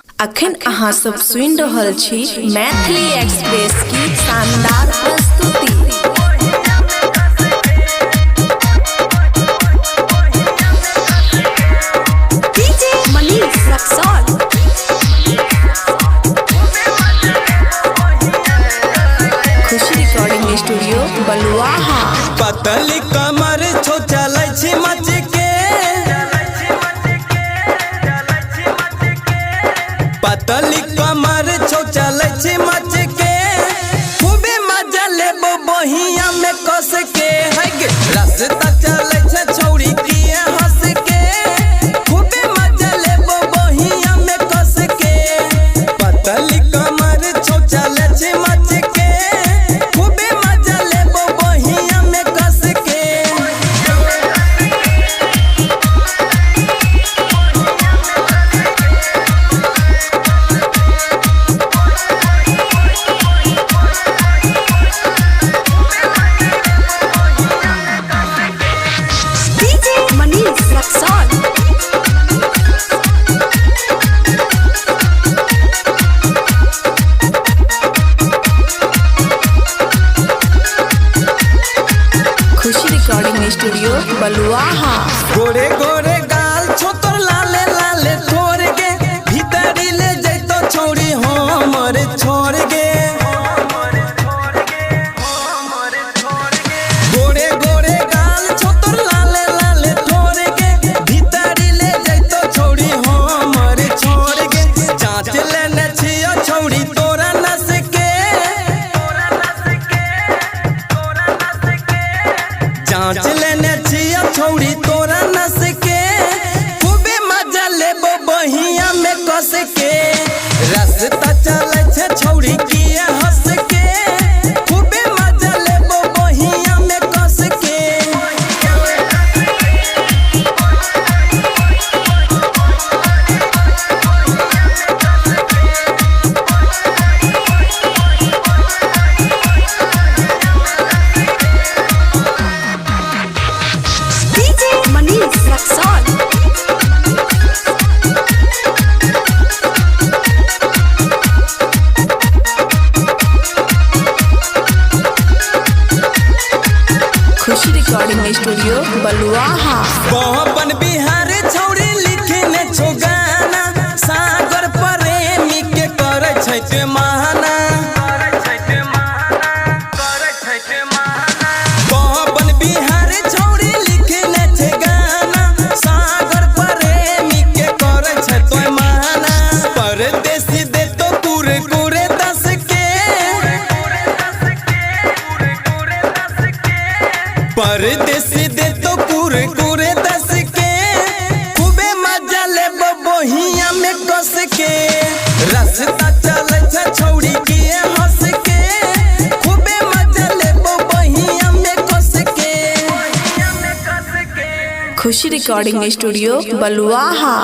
अखन अहाँ सब सुनि रहल छी मैथिली एक्सप्रेस की शानदार प्रस्तुति। डीजे मनीष रक्सौल। खुशी रिकॉर्डिंग स्टूडियो बलुआहा। पतली कमर छो चलै छी मच के, पतली कमर छो चलै छी मच के, खूबे मजा लेबो बहिया में कस के। है गे रास्ता चलै छै छौड़ी किए हंस के, खूबे मजा लेबो बहिया में कस के। पतली कमर छो चलै छी मच के, खूबे मजा लेबो बहिया में कस के। डीजे मनीष रक्सौल। खुशी रिकॉर्डिंग स्टूडियो बलुआहा। गोरे गोरे गाल छो तोर लाले लाले ठोर गे, भीतरी ले जैतो छौड़ी हमर छोड़ गे। गोरे गोरे गाल छो तोर लाले लाले ठोर गे, भीतरी ले जैतो छौड़ी हमर छोड़ गे। जांच लेने छियो छौड़ी तोरा नस के, जांच लेने छियो छौड़ी तोरा नस के, खूबे मजा लेबो बहिया में कस के। रास्ता चलै छै छौड़ी किए हंस के, खूबे मजा लेबो बहिया में कस के। डीजे मनीष रक्सौल। खुशी रिकॉर्डिंग स्टूडियो बलुआहा। बहपन बिहार छौड़ी लिखने छो गाना, सागर प्रेमी के करे छै महाना। बहपन बिहार छौड़ी लिखने छै गाना, सागर प्रेमी के करे छै महाना। परदेसी दे तो कुरे कुरे दस के, परदेसी दे तो कुरे कुरे दस के, खूबे मजा लेबो बहिया में कस के। रास्ता चलै छै छौड़ी किए हंस के, खूबे मजा लेबो बहिया में कस के। खुशी रिकॉर्डिंग स्टूडियो बलुआहा।